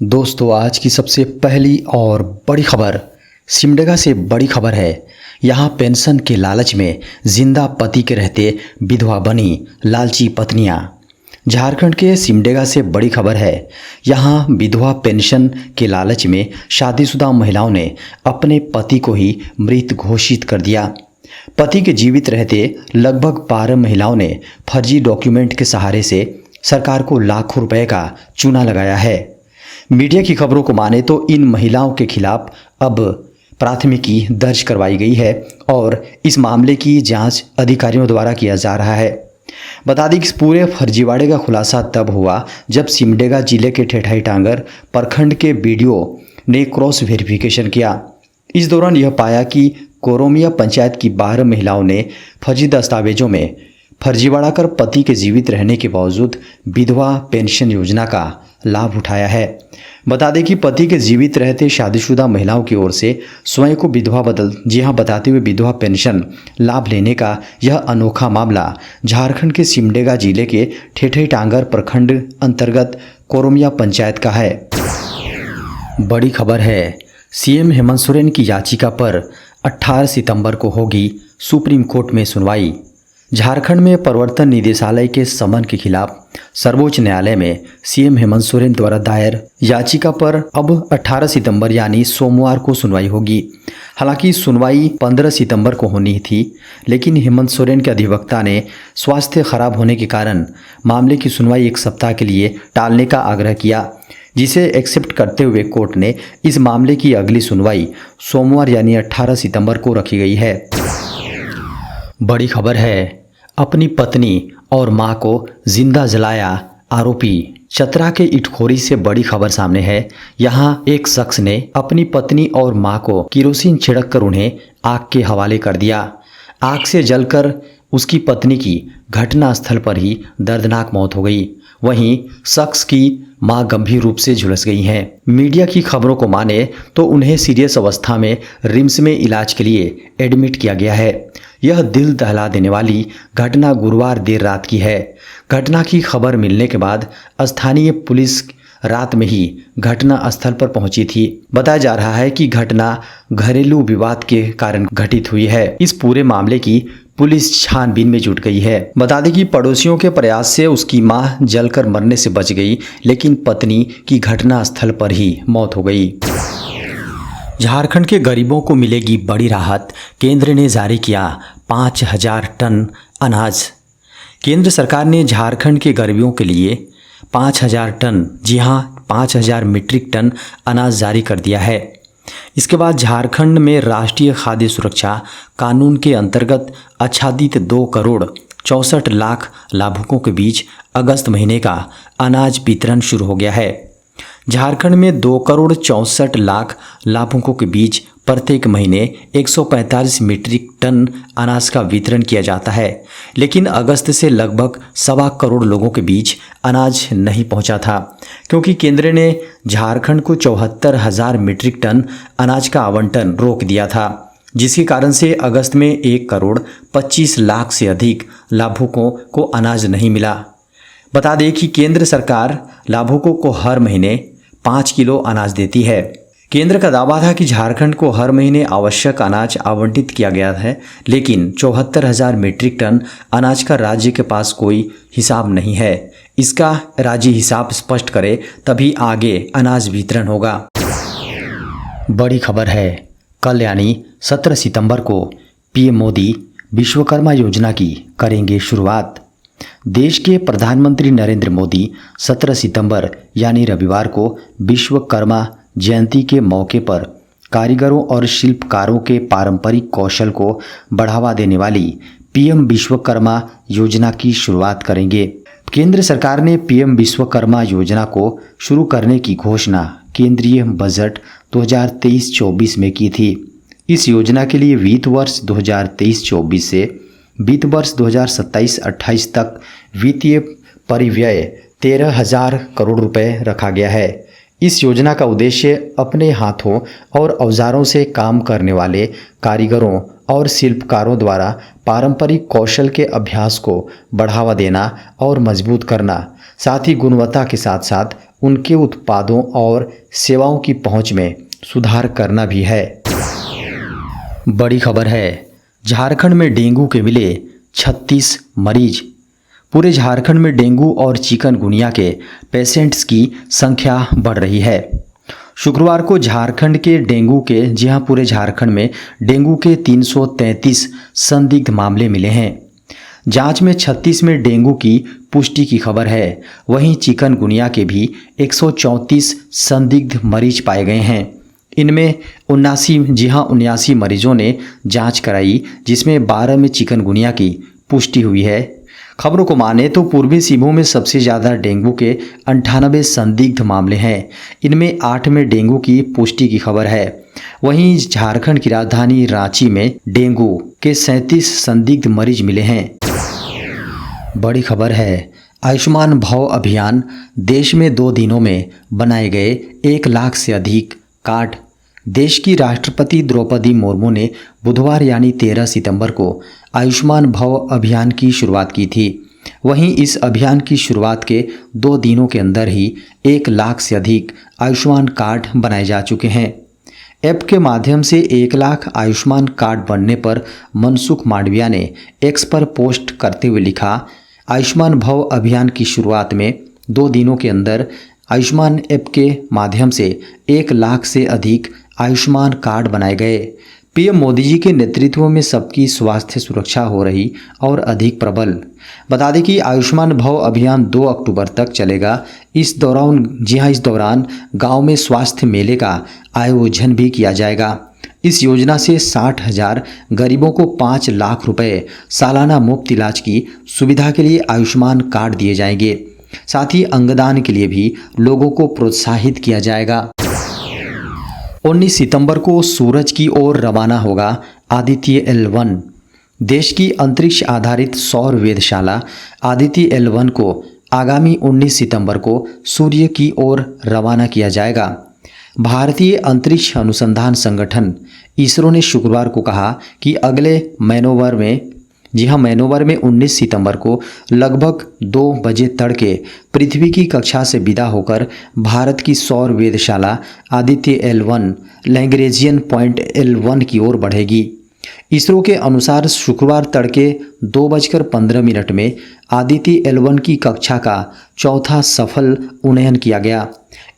दोस्तों, आज की सबसे पहली और बड़ी खबर सिमडेगा से बड़ी खबर है। यहाँ पेंशन के लालच में जिंदा पति के रहते विधवा बनी लालची पत्नियाँ। झारखंड के सिमडेगा से बड़ी खबर है। यहाँ विधवा पेंशन के लालच में शादीशुदा महिलाओं ने अपने पति को ही मृत घोषित कर दिया। पति के जीवित रहते लगभग 12 महिलाओं ने फर्जी डॉक्यूमेंट के सहारे से सरकार को लाखों रुपए का चूना लगाया है। मीडिया की खबरों को माने तो इन महिलाओं के खिलाफ अब प्राथमिकी दर्ज करवाई गई है और इस मामले की जांच अधिकारियों द्वारा किया जा रहा है। बता दें कि इस पूरे फर्जीवाड़े का खुलासा तब हुआ जब सिमडेगा जिले के ठेठाई टांगर प्रखंड के बीडीओ ने क्रॉस वेरिफिकेशन किया। इस दौरान यह पाया कि कोरोमिया पंचायत की 12 महिलाओं ने फर्जी दस्तावेजों में फर्जीवाड़ा कर पति के जीवित रहने के बावजूद विधवा पेंशन योजना का लाभ उठाया है। बता दें कि पति के जीवित रहते शादीशुदा महिलाओं की ओर से स्वयं को विधवा बताते हुए विधवा पेंशन लाभ लेने का यह अनोखा मामला झारखंड के सिमडेगा जिले के ठेठई टांगर प्रखंड अंतर्गत कोरोमिया पंचायत का है। बड़ी खबर है, सीएम हेमंत सोरेन की याचिका पर 18 सितंबर को होगी सुप्रीम कोर्ट में सुनवाई। झारखंड में प्रवर्तन निदेशालय के समन के खिलाफ सर्वोच्च न्यायालय में सीएम हेमंत सोरेन द्वारा दायर याचिका पर अब 18 सितंबर यानी सोमवार को सुनवाई होगी। हालांकि सुनवाई 15 सितंबर को होनी थी, लेकिन हेमंत सोरेन के अधिवक्ता ने स्वास्थ्य खराब होने के कारण मामले की सुनवाई 1 सप्ताह के लिए टालने का आग्रह किया, जिसे एक्सेप्ट करते हुए कोर्ट ने इस मामले की अगली सुनवाई सोमवार यानी 18 सितंबर को रखी गई है। बड़ी खबर है, अपनी पत्नी और मां को जिंदा जलाया आरोपी। चतरा के इटखोरी से बड़ी खबर सामने है। यहां एक शख्स ने अपनी पत्नी और मां को केरोसिन छिड़क कर उन्हें आग के हवाले कर दिया। आग से जलकर उसकी पत्नी की घटनास्थल पर ही दर्दनाक मौत हो गई। वहीं शख्स की मां गंभीर रूप से झुलस गई हैं। मीडिया की खबरों को माने तो उन्हें सीरियस अवस्था में रिम्स में इलाज के लिए एडमिट किया गया है। यह दिल दहला देने वाली घटना गुरुवार देर रात की है। घटना की खबर मिलने के बाद स्थानीय पुलिस रात में ही घटना स्थल पर पहुंची थी। बताया जा रहा है कि घटना घरेलू विवाद के कारण घटित हुई है। इस पूरे मामले की पुलिस छानबीन में जुट गई है। बता दें कि पड़ोसियों के प्रयास से उसकी मां जलकर मरने से बच गई, लेकिन पत्नी की घटना स्थल पर ही मौत हो गई। झारखंड के गरीबों को मिलेगी बड़ी राहत, केंद्र ने जारी किया 5000 टन अनाज। केंद्र सरकार ने झारखंड के गरीबों के लिए 5000 टन, जी हां 5000 मीट्रिक टन अनाज जारी कर दिया है। इसके बाद झारखंड में राष्ट्रीय खाद्य सुरक्षा कानून के अंतर्गत आच्छादित 2 करोड़ 64 लाख लाभुकों के बीच अगस्त महीने का अनाज वितरण शुरू हो गया है। झारखंड में 2 करोड़ 64 लाख लाभुकों के बीच प्रत्येक महीने 145 मीट्रिक टन अनाज का वितरण किया जाता है, लेकिन अगस्त से लगभग 1.25 करोड़ लोगों के बीच अनाज नहीं पहुंचा था, क्योंकि केंद्र ने झारखंड को 74,000 मीट्रिक टन अनाज का आवंटन रोक दिया था, जिसके कारण से अगस्त में 1 करोड़ 25 लाख से अधिक लाभुकों को अनाज नहीं मिला। बता दें कि केंद्र सरकार लाभुकों को हर महीने 5 किलो अनाज देती है। केंद्र का दावा था कि झारखंड को हर महीने आवश्यक अनाज आवंटित किया गया है, लेकिन 74,000 मीट्रिक टन अनाज का राज्य के पास कोई हिसाब नहीं है। इसका राज्य हिसाब स्पष्ट करे तभी आगे अनाज वितरण होगा। बड़ी खबर है, कल यानी 17 सितंबर को पीएम मोदी विश्वकर्मा योजना की करेंगे शुरुआत। देश के प्रधानमंत्री नरेंद्र मोदी 17 सितंबर यानी रविवार को विश्वकर्मा जयंती के मौके पर कारीगरों और शिल्पकारों के पारंपरिक कौशल को बढ़ावा देने वाली पीएम विश्वकर्मा योजना की शुरुआत करेंगे। केंद्र सरकार ने पीएम विश्वकर्मा योजना को शुरू करने की घोषणा केंद्रीय बजट 2023-24 में की थी। इस योजना के लिए वित्त वर्ष 2023-24 से वित्त वर्ष 2027-28 तक वित्तीय परिव्यय 13,000 करोड़ रुपए रखा गया है। इस योजना का उद्देश्य अपने हाथों और औजारों से काम करने वाले कारीगरों और शिल्पकारों द्वारा पारंपरिक कौशल के अभ्यास को बढ़ावा देना और मजबूत करना, साथ ही गुणवत्ता के साथ साथ उनके उत्पादों और सेवाओं की पहुंच में सुधार करना भी है। बड़ी खबर है, झारखंड में डेंगू के मिले 36 मरीज। पूरे झारखंड में डेंगू और चिकनगुनिया के पेशेंट्स की संख्या बढ़ रही है। शुक्रवार को झारखंड के डेंगू के पूरे झारखंड में डेंगू के 333 संदिग्ध मामले मिले हैं। जांच में 36 में डेंगू की पुष्टि की खबर है। वहीं चिकनगुनिया के भी 134 संदिग्ध मरीज पाए गए हैं। इनमें 79 मरीजों ने जांच कराई, जिसमें 12 में चिकनगुनिया की पुष्टि हुई है। खबरों को माने तो पूर्वी सिंहभूम में सबसे ज़्यादा डेंगू के 98 संदिग्ध मामले हैं। इनमें 8 में डेंगू की पुष्टि की खबर है। वहीं झारखंड की राजधानी रांची में डेंगू के 37 संदिग्ध मरीज मिले हैं। बड़ी खबर है, आयुष्मान भव अभियान देश में 2 दिनों में बनाए गए 1 लाख से अधिक कार्ड। देश की राष्ट्रपति द्रौपदी मुर्मू ने बुधवार यानी 13 सितंबर को आयुष्मान भव अभियान की शुरुआत की थी। वहीं इस अभियान की शुरुआत के 2 दिनों के अंदर ही 1 लाख से अधिक आयुष्मान कार्ड बनाए जा चुके हैं। ऐप के माध्यम से 1 लाख आयुष्मान कार्ड बनने पर मनसुख मांडविया ने एक्स पर पोस्ट करते हुए लिखा, आयुष्मान भव अभियान की शुरुआत में 2 दिनों के अंदर आयुष्मान ऐप के माध्यम से 1 लाख से अधिक आयुष्मान कार्ड बनाए गए। पीएम मोदी जी के नेतृत्व में सबकी स्वास्थ्य सुरक्षा हो रही और अधिक प्रबल। बता दें कि आयुष्मान भव अभियान 2 अक्टूबर तक चलेगा। इस दौरान गांव में स्वास्थ्य मेले का आयोजन भी किया जाएगा। इस योजना से 60,000 गरीबों को 5 लाख रुपए सालाना मुफ्त इलाज की सुविधा के लिए आयुष्मान कार्ड दिए जाएंगे। साथ ही अंगदान के लिए भी लोगों को प्रोत्साहित किया जाएगा। 19 सितंबर को सूरज की ओर रवाना होगा आदित्य L1। देश की अंतरिक्ष आधारित सौर वेधशाला आदित्य L1 को आगामी 19 सितंबर को सूर्य की ओर रवाना किया जाएगा। भारतीय अंतरिक्ष अनुसंधान संगठन इसरो ने शुक्रवार को कहा कि अगले मैनोवर में 19 सितंबर को लगभग 2 बजे तड़के पृथ्वी की कक्षा से विदा होकर भारत की सौर वेधशाला Aditya L1 Lagrangian point L1 की ओर बढ़ेगी। इसरो के अनुसार शुक्रवार तड़के 2:15 में आदित्य L1 की कक्षा का चौथा सफल उन्नयन किया गया।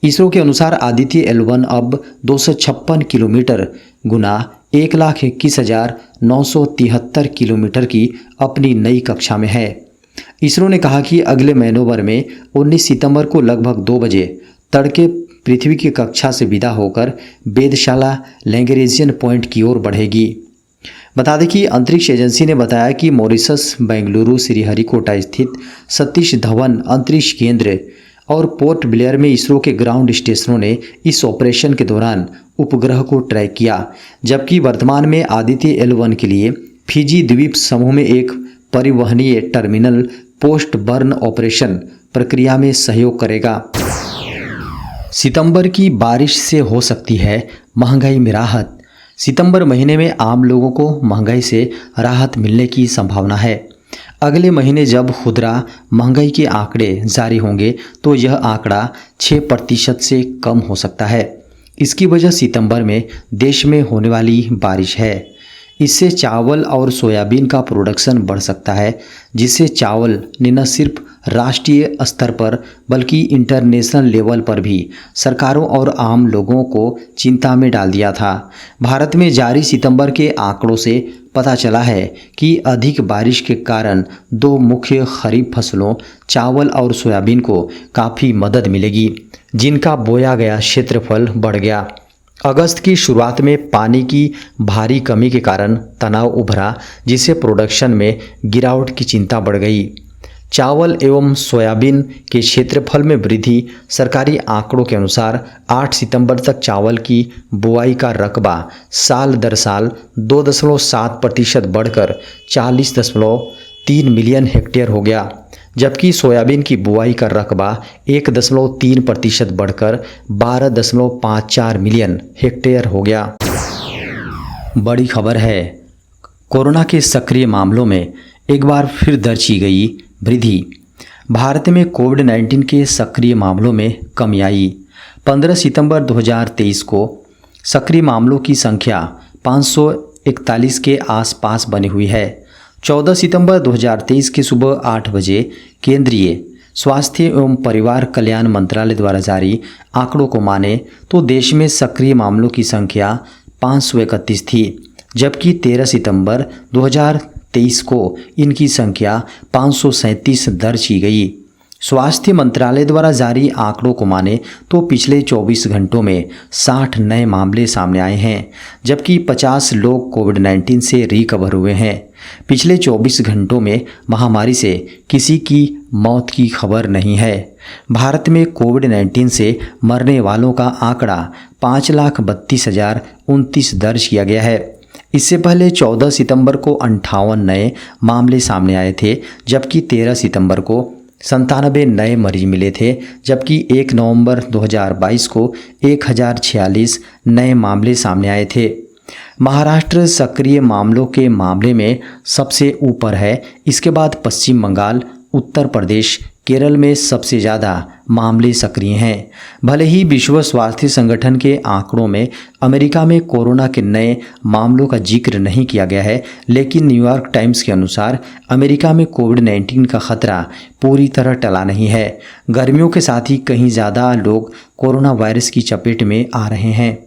इसरो के अनुसार आदित्य L1 अब 256 किलोमीटर गुना 1,21,973 किलोमीटर की अपनी नई कक्षा में है। इसरो ने कहा कि अगले मैनोवर में 19 सितंबर को लगभग 2 बजे तड़के पृथ्वी की कक्षा से विदा होकर वेधशाला लैग्रेंजियन पॉइंट की ओर बढ़ेगी। बता दें कि अंतरिक्ष एजेंसी ने बताया कि मॉरिशस, बेंगलुरु, श्रीहरिकोटा स्थित सतीश धवन अंतरिक्ष केंद्र और पोर्ट ब्लेयर में इसरो के ग्राउंड स्टेशनों ने इस ऑपरेशन के दौरान उपग्रह को ट्रैक किया, जबकि वर्तमान में आदित्य L1 के लिए फिजी द्वीप समूह में एक परिवहनीय टर्मिनल पोस्ट बर्न ऑपरेशन प्रक्रिया में सहयोग करेगा। सितंबर की बारिश से हो सकती है महंगाई में राहत। सितंबर महीने में आम लोगों को महंगाई से राहत मिलने की संभावना है। अगले महीने जब खुदरा महंगाई के आंकड़े जारी होंगे तो यह आंकड़ा 6% से कम हो सकता है। इसकी वजह सितंबर में देश में होने वाली बारिश है। इससे चावल और सोयाबीन का प्रोडक्शन बढ़ सकता है, जिससे चावल ने न सिर्फ राष्ट्रीय स्तर पर बल्कि इंटरनेशनल लेवल पर भी सरकारों और आम लोगों को चिंता में डाल दिया था। भारत में जारी सितंबर के आंकड़ों से पता चला है कि अधिक बारिश के कारण 2 मुख्य खरीफ फसलों चावल और सोयाबीन को काफ़ी मदद मिलेगी, जिनका बोया गया क्षेत्रफल बढ़ गया। अगस्त की शुरुआत में पानी की भारी कमी के कारण तनाव उभरा, जिससे प्रोडक्शन में गिरावट की चिंता बढ़ गई। चावल एवं सोयाबीन के क्षेत्रफल में वृद्धि। सरकारी आंकड़ों के अनुसार 8 सितंबर तक चावल की बुआई का रकबा साल दर साल 2.7% बढ़कर 40.3 मिलियन हेक्टेयर हो गया, जबकि सोयाबीन की बुआई का रकबा 1.3% बढ़कर 12.54 मिलियन हेक्टेयर हो गया। बड़ी खबर है, कोरोना के सक्रिय मामलों में एक बार फिर दर्ज की गई वृद्धि। भारत में कोविड-19 के सक्रिय मामलों में कमी आई। 15 सितंबर 2023 को सक्रिय मामलों की संख्या 541 के आसपास बनी हुई है। 14 सितंबर 2023 की सुबह 8 बजे केंद्रीय स्वास्थ्य एवं परिवार कल्याण मंत्रालय द्वारा जारी आंकड़ों को माने तो देश में सक्रिय मामलों की संख्या 531 थी, जबकि 13 सितंबर 2023 को इनकी संख्या 537 दर्ज की गई। स्वास्थ्य मंत्रालय द्वारा जारी आंकड़ों को माने तो पिछले 24 घंटों में 60 नए मामले सामने आए हैं, जबकि 50 लोग कोविड-19 से रिकवर हुए हैं। पिछले 24 घंटों में महामारी से किसी की मौत की खबर नहीं है। भारत में कोविड-19 से मरने वालों का आंकड़ा 5,32,029 दर्ज किया गया है। इससे पहले 14 सितंबर को 58 नए मामले सामने आए थे, जबकि 13 सितंबर को 97 नए मरीज मिले थे, जबकि 1 नवंबर 2022 को 1046 नए मामले सामने आए थे। महाराष्ट्र सक्रिय मामलों के मामले में सबसे ऊपर है। इसके बाद पश्चिम बंगाल, उत्तर प्रदेश, केरल में सबसे ज़्यादा मामले सक्रिय हैं। भले ही विश्व स्वास्थ्य संगठन के आंकड़ों में अमेरिका में कोरोना के नए मामलों का जिक्र नहीं किया गया है, लेकिन न्यूयॉर्क टाइम्स के अनुसार अमेरिका में कोविड-19 का खतरा पूरी तरह टला नहीं है। गर्मियों के साथ ही कहीं ज़्यादा लोग कोरोना वायरस की चपेट में आ रहे हैं।